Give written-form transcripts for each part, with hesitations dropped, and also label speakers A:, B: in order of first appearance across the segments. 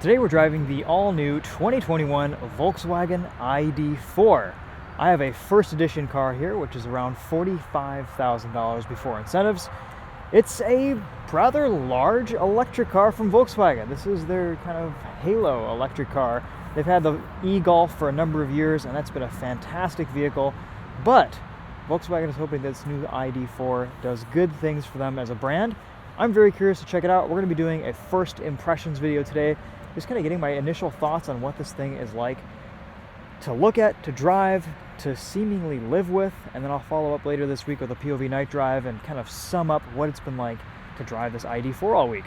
A: Today we're driving the all-new 2021 Volkswagen ID.4. I have a first edition car here, which is around $45,000 before incentives. It's a rather large electric car from Volkswagen. This is their kind of halo electric car. They've had the e-Golf for a number of years, and that's been a fantastic vehicle. But Volkswagen is hoping that this new ID.4 does good things for them as a brand. I'm very curious to check it out. We're going to be doing a first impressions video today, just kind of getting my initial thoughts on what this thing is like to look at, to drive, to seemingly live with, and then I'll follow up later this week with a POV night drive and kind of sum up what it's been like to drive this ID.4 all week.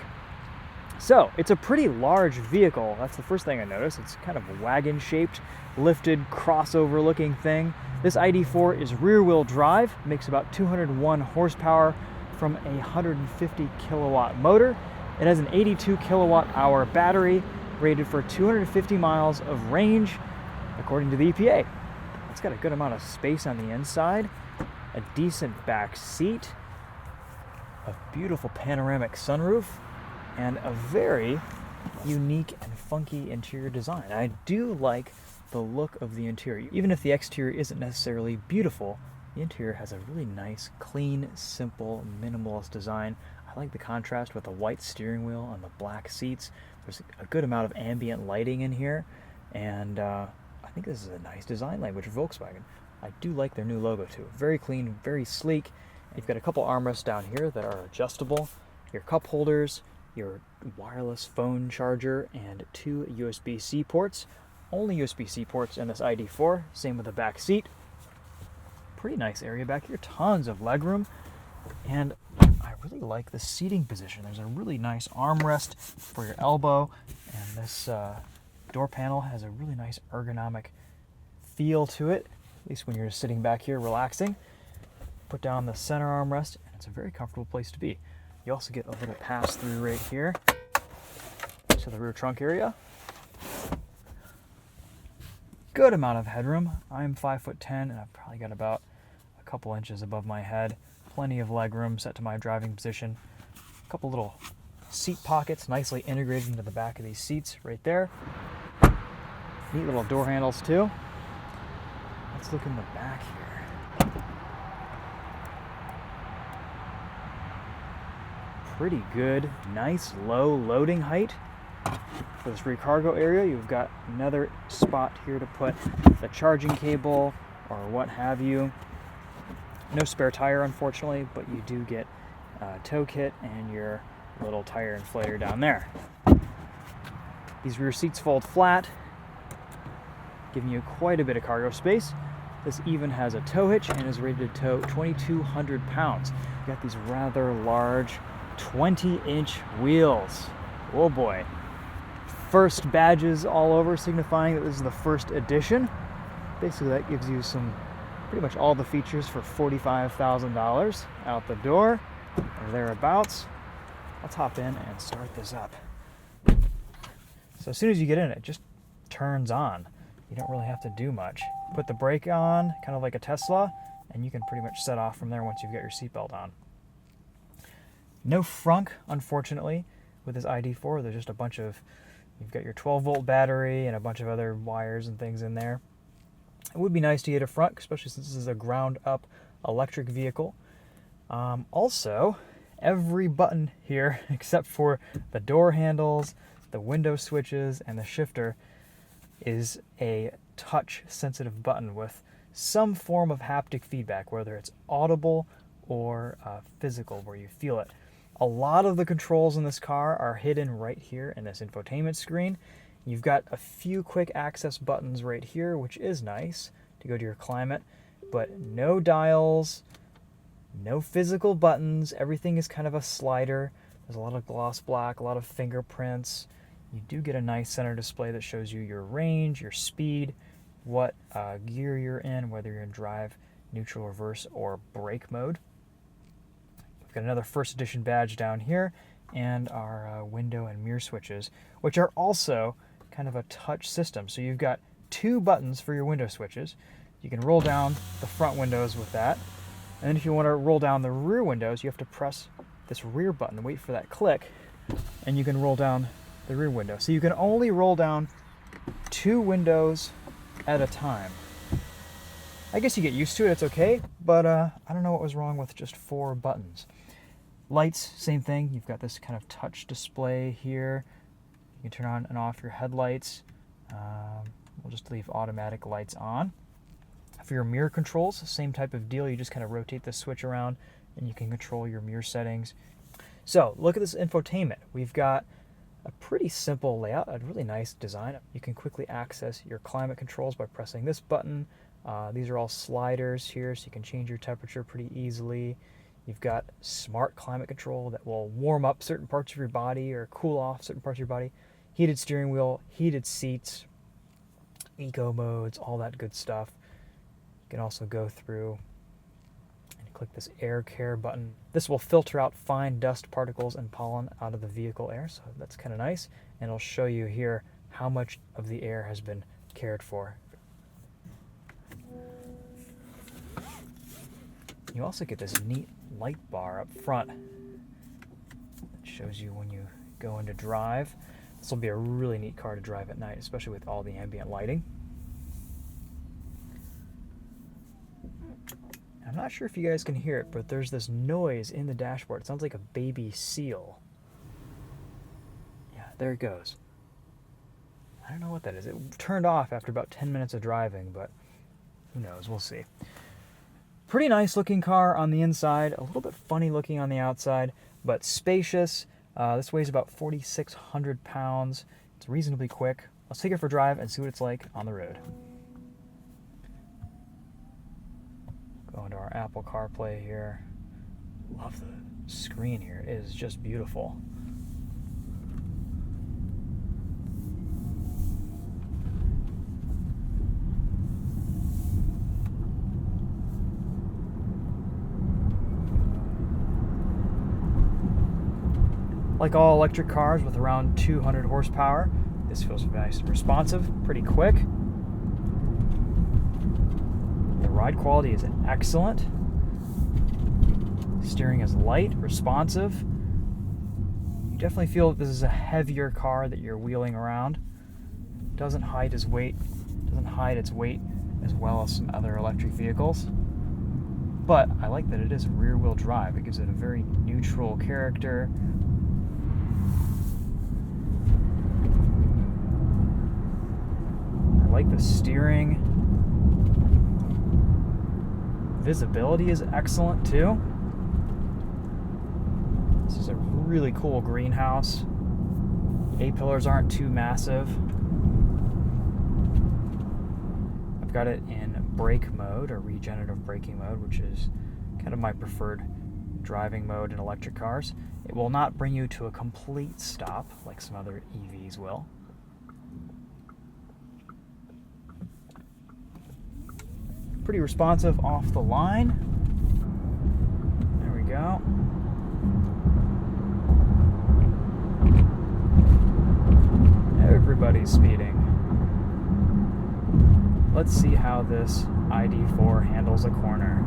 A: So, it's a pretty large vehicle. That's the first thing I noticed. It's kind of wagon-shaped, lifted, crossover-looking thing. This ID.4 is rear-wheel drive, makes about 201 horsepower from a 150 kilowatt motor. It has an 82 kilowatt hour battery, rated for 250 miles of range, according to the EPA. It's got a good amount of space on the inside, a decent back seat, a beautiful panoramic sunroof, and a very unique and funky interior design. I do like the look of the interior. Even if the exterior isn't necessarily beautiful, the interior has a really nice, clean, simple, minimalist design. I like the contrast with the white steering wheel and the black seats. There's a good amount of ambient lighting in here, and I think this is a nice design language for Volkswagen. I do like their new logo too. Very clean, very sleek. You've got a couple armrests down here that are adjustable, your cup holders, your wireless phone charger, and 2 USB-C ports. Only USB-C ports in this ID.4, same with the back seat. Pretty nice area back here, tons of legroom, and I really like the seating position. There's a really nice armrest for your elbow, and this door panel has a really nice ergonomic feel to it, at least when you're sitting back here relaxing. Put down the center armrest, and it's a very comfortable place to be. You also get a little pass-through right here to the rear trunk area. Good amount of headroom. I'm 5'10", and I've probably got about a couple inches above my head. Plenty of legroom set to my driving position. A couple little seat pockets nicely integrated into the back of these seats right there. Neat little door handles too. Let's look in the back here. Pretty good, nice low loading height. For this rear cargo area, you've got another spot here to put the charging cable or what have you. No spare tire, unfortunately, but you do get a tow kit and your little tire inflator down there. These rear seats fold flat, giving you quite a bit of cargo space. This even has a tow hitch and is rated to tow 2,200 pounds. You've got these rather large 20-inch wheels. Oh boy. First badges all over, signifying that this is the first edition. Basically, that gives you pretty much all the features for $45,000 out the door or thereabouts. Let's hop in and start this up. So as soon as you get in, it just turns on. You don't really have to do much. Put the brake on, kind of like a Tesla, and you can pretty much set off from there once you've got your seatbelt on. No frunk, unfortunately, with this ID.4. There's just you've got your 12-volt battery and a bunch of other wires and things in there. It would be nice to get a front, especially since this is a ground-up electric vehicle. Also, every button here, except for the door handles, the window switches, and the shifter, is a touch-sensitive button with some form of haptic feedback, whether it's audible or physical, where you feel it. A lot of the controls in this car are hidden right here in this infotainment screen. You've got a few quick access buttons right here, which is nice to go to your climate, but no dials, no physical buttons. Everything is kind of a slider. There's a lot of gloss black, a lot of fingerprints. You do get a nice center display that shows you your range, your speed, what gear you're in, whether you're in drive, neutral, reverse, or brake mode. We've got another first edition badge down here, and our window and mirror switches, which are also kind of a touch system. So you've got 2 buttons for your window switches. You can roll down the front windows with that, and then if you want to roll down the rear windows, you have to press this rear button, wait for that click, and you can roll down the rear window. So you can only roll down 2 windows at a time. I guess you get used to it, it's okay, but I don't know what was wrong with just 4 buttons. Lights, same thing. You've got this kind of touch display here. You can turn on and off your headlights. We'll just leave automatic lights on. For your mirror controls, same type of deal. You just kind of rotate the switch around and you can control your mirror settings. So look at this infotainment. We've got a pretty simple layout, a really nice design. You can quickly access your climate controls by pressing this button. These are all sliders here, so you can change your temperature pretty easily. You've got smart climate control that will warm up certain parts of your body or cool off certain parts of your body. Heated steering wheel, heated seats, eco modes, all that good stuff. You can also go through and click this air care button. This will filter out fine dust particles and pollen out of the vehicle air, so that's kind of nice. And it'll show you here how much of the air has been cared for. You also get this neat light bar up front that shows you when you go into drive. This will be a really neat car to drive at night, especially with all the ambient lighting. I'm not sure if you guys can hear it, but there's this noise in the dashboard. It sounds like a baby seal. Yeah, there it goes. I don't know what that is. It turned off after about 10 minutes of driving, but who knows? We'll see. Pretty nice looking car on the inside, a little bit funny looking on the outside, but spacious. This weighs about 4,600 pounds. It's reasonably quick. Let's take it for a drive and see what it's like on the road. Go into our Apple CarPlay here. Love the screen here. It is just beautiful. Like all electric cars with around 200 horsepower, this feels nice and responsive, pretty quick. The ride quality is excellent. Steering is light, responsive. You definitely feel that this is a heavier car that you're wheeling around. Doesn't hide its weight as well as some other electric vehicles. But I like that it is rear-wheel drive. It gives it a very neutral character. I like the steering. Visibility is excellent too. This is a really cool greenhouse. A-pillars aren't too massive. I've got it in brake mode or regenerative braking mode, which is kind of my preferred driving mode in electric cars. It will not bring you to a complete stop like some other EVs will. Pretty responsive off the line. There we go. Everybody's speeding. Let's see how this ID.4 handles a corner.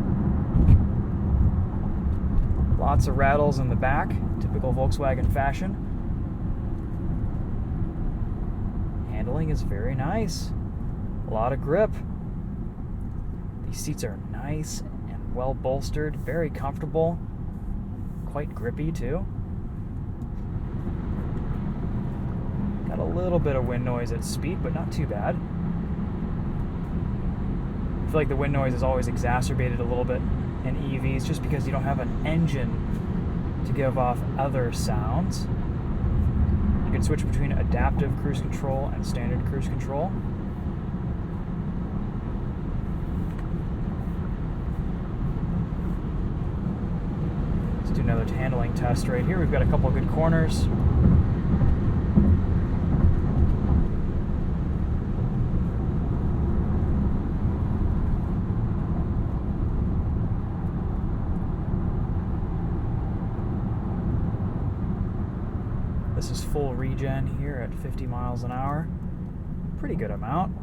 A: Lots of rattles in the back, typical Volkswagen fashion. Handling is very nice. A lot of grip. These seats are nice and well bolstered, very comfortable, quite grippy too. Got a little bit of wind noise at speed, but not too bad. I feel like the wind noise is always exacerbated a little bit in EVs just because you don't have an engine to give off other sounds. You can switch between adaptive cruise control and standard cruise control. Let's do another handling test right here. We've got a couple of good corners. This is full regen here at 50 miles an hour. Pretty good amount.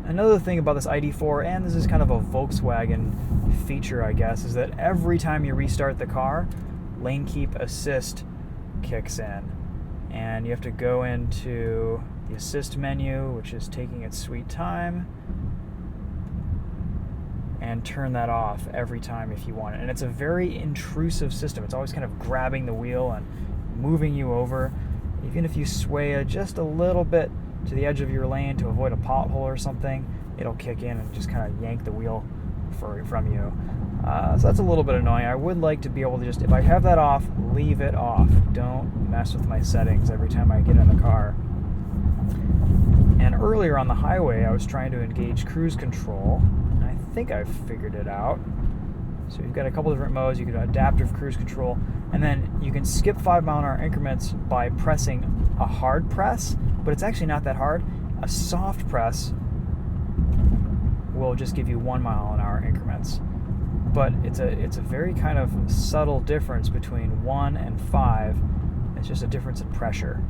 A: Another thing about this ID.4, and this is kind of a Volkswagen feature, I guess, is that every time you restart the car, lane keep assist kicks in. and you have to go into the assist menu, which is taking its sweet time, and turn that off every time if you want it. And it's a very intrusive system. It's always kind of grabbing the wheel and moving you over. Even if you sway just a little bit to the edge of your lane to avoid a pothole or something, it'll kick in and just kind of yank the wheel from you. So that's a little bit annoying. I would like to be able to just, if I have that off, leave it off. Don't mess with my settings every time I get in the car. And earlier on the highway, I was trying to engage cruise control, and I think I've figured it out. So you've got a couple different modes. You can do adaptive cruise control, and then you can skip 5-mile-an-hour increments by pressing a hard press, but it's actually not that hard. A soft press will just give you 1-mile-an-hour increments. But it's a very kind of subtle difference between 1 and 5. It's just a difference in pressure.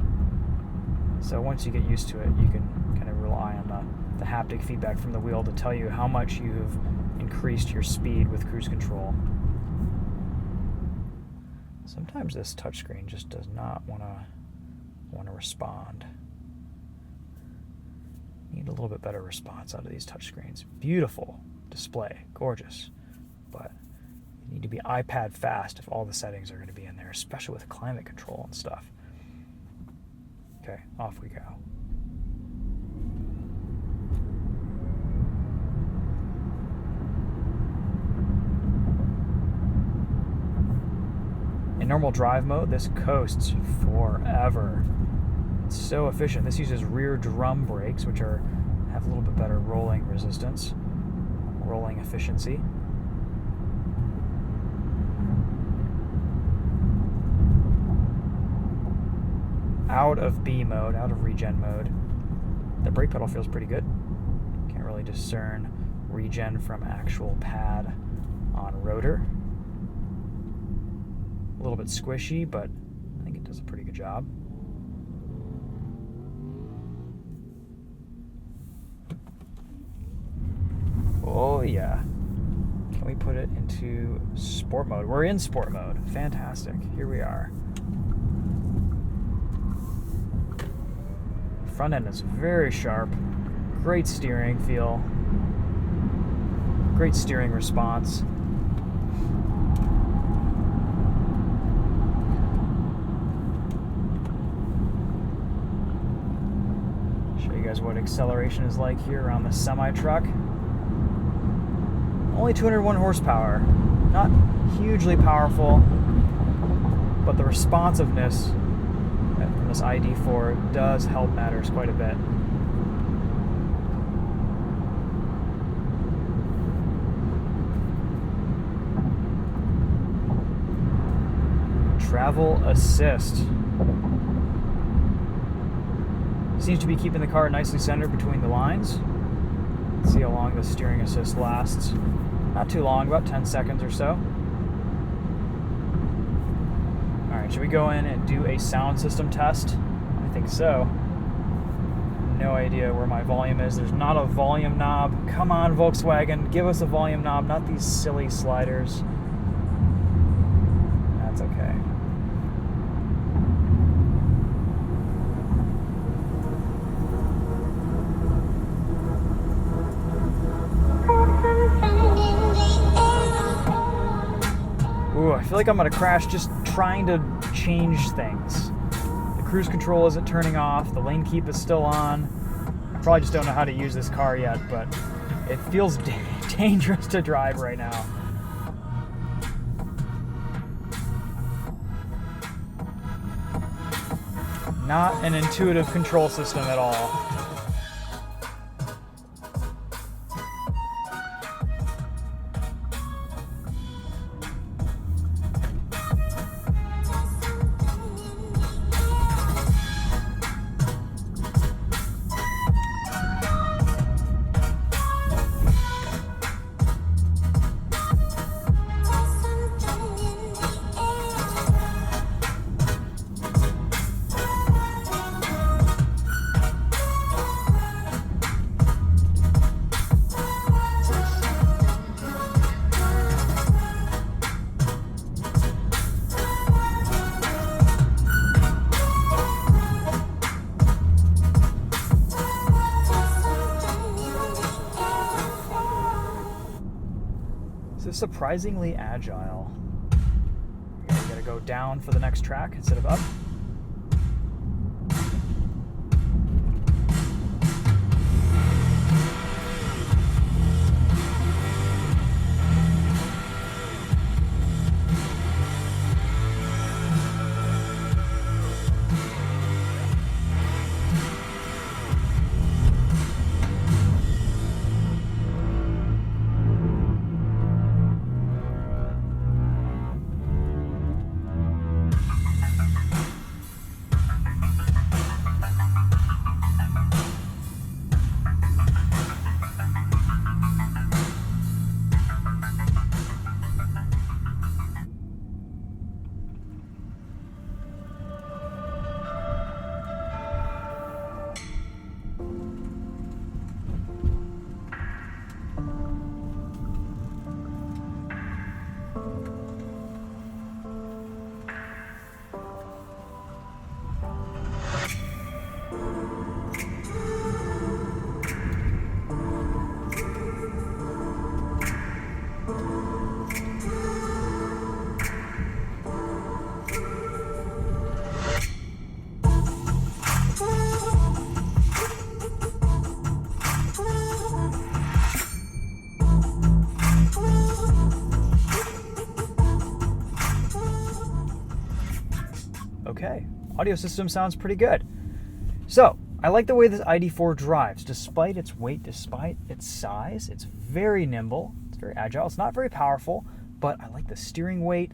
A: So once you get used to it, you can kind of rely on the haptic feedback from the wheel to tell you how much you've increased your speed with cruise control. Sometimes this touchscreen just does not want to respond. Need a little bit better response out of these touchscreens. Beautiful display, gorgeous, but you need to be iPad fast if all the settings are going to be in there, especially with climate control and stuff. Okay, off we go. In normal drive mode, this coasts forever. It's so efficient. This uses rear drum brakes, which have a little bit better rolling resistance, rolling efficiency. Out of B mode, out of regen mode, the brake pedal feels pretty good. Can't really discern regen from actual pad on rotor. A little bit squishy, but I think it does a pretty good job. Oh yeah. Can we put it into sport mode? We're in sport mode. Fantastic. Here we are. Front end is very sharp. Great steering feel. Great steering response. Show you guys what acceleration is like here around the semi-truck. Only 201 horsepower. Not hugely powerful, but the responsiveness from this ID.4 does help matters quite a bit. Travel assist. Seems to be keeping the car nicely centered between the lines. Let's see how long the steering assist lasts. Not too long, about 10 seconds or so. Alright, should we go in and do a sound system test? I think so. No idea where my volume is. There's not a volume knob. Come on, Volkswagen, give us a volume knob, not these silly sliders. That's okay. Ooh, I feel like I'm gonna crash just trying to change things. The cruise control isn't turning off, the lane keep is still on. I probably just don't know how to use this car yet, but it feels dangerous to drive right now. Not an intuitive control system at all. So surprisingly agile. We gotta go down for the next track instead of up. Okay, audio system sounds pretty good. So, I like the way this ID.4 drives. Despite its weight, despite its size, it's very nimble, it's very agile, it's not very powerful, but I like the steering weight,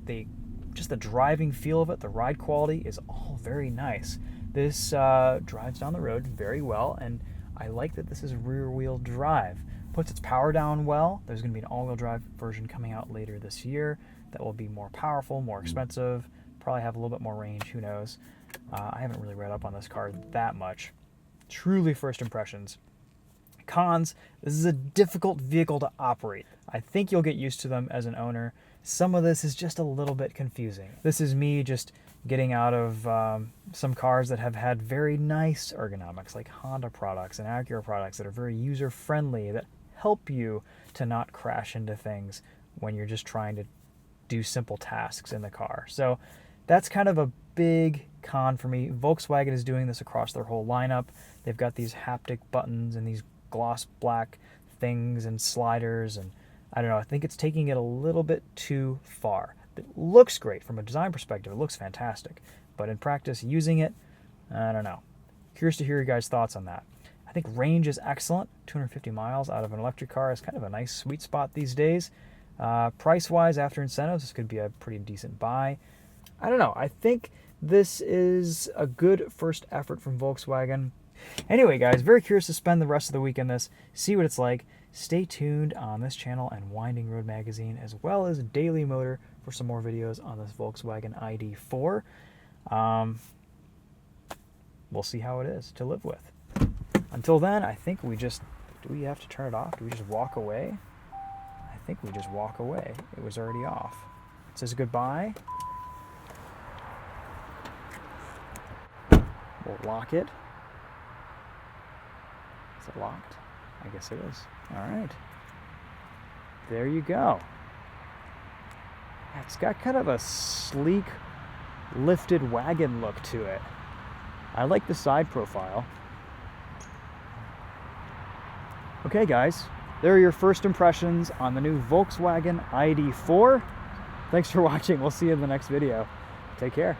A: just the driving feel of it, the ride quality is all very nice. This drives down the road very well, and I like that this is rear-wheel drive. Puts its power down well. There's going to be an all-wheel drive version coming out later this year that will be more powerful, more expensive, probably have a little bit more range, who knows. I haven't really read up on this car that much. Truly first impressions. Cons, this is a difficult vehicle to operate. I think you'll get used to them as an owner. Some of this is just a little bit confusing. This is me just getting out of some cars that have had very nice ergonomics, like Honda products and Acura products that are very user-friendly, that help you to not crash into things when you're just trying to do simple tasks in the car. So that's kind of a big con for me. Volkswagen is doing this across their whole lineup. They've got these haptic buttons and these gloss black things and sliders, and I don't know, I think it's taking it a little bit too far. It looks great from a design perspective, it looks fantastic, but in practice using it, I don't know. Curious to hear your guys' thoughts on that. I think range is excellent. 250 miles out of an electric car is kind of a nice sweet spot these days. Price-wise, after incentives, this could be a pretty decent buy. I don't know. I think this is a good first effort from Volkswagen. Anyway, guys, very curious to spend the rest of the week in this, see what it's like. Stay tuned on this channel and Winding Road Magazine, as well as Daily Motor, for some more videos on this Volkswagen ID.4. We'll see how it is to live with. Until then, I think do we have to turn it off? Do we just walk away? I think we just walk away. It was already off. It says goodbye. We'll lock it. Is it locked? I guess it is. All right. There you go. It's got kind of a sleek, lifted wagon look to it. I like the side profile. Okay, guys, there are your first impressions on the new Volkswagen ID.4. Thanks for watching. We'll see you in the next video. Take care.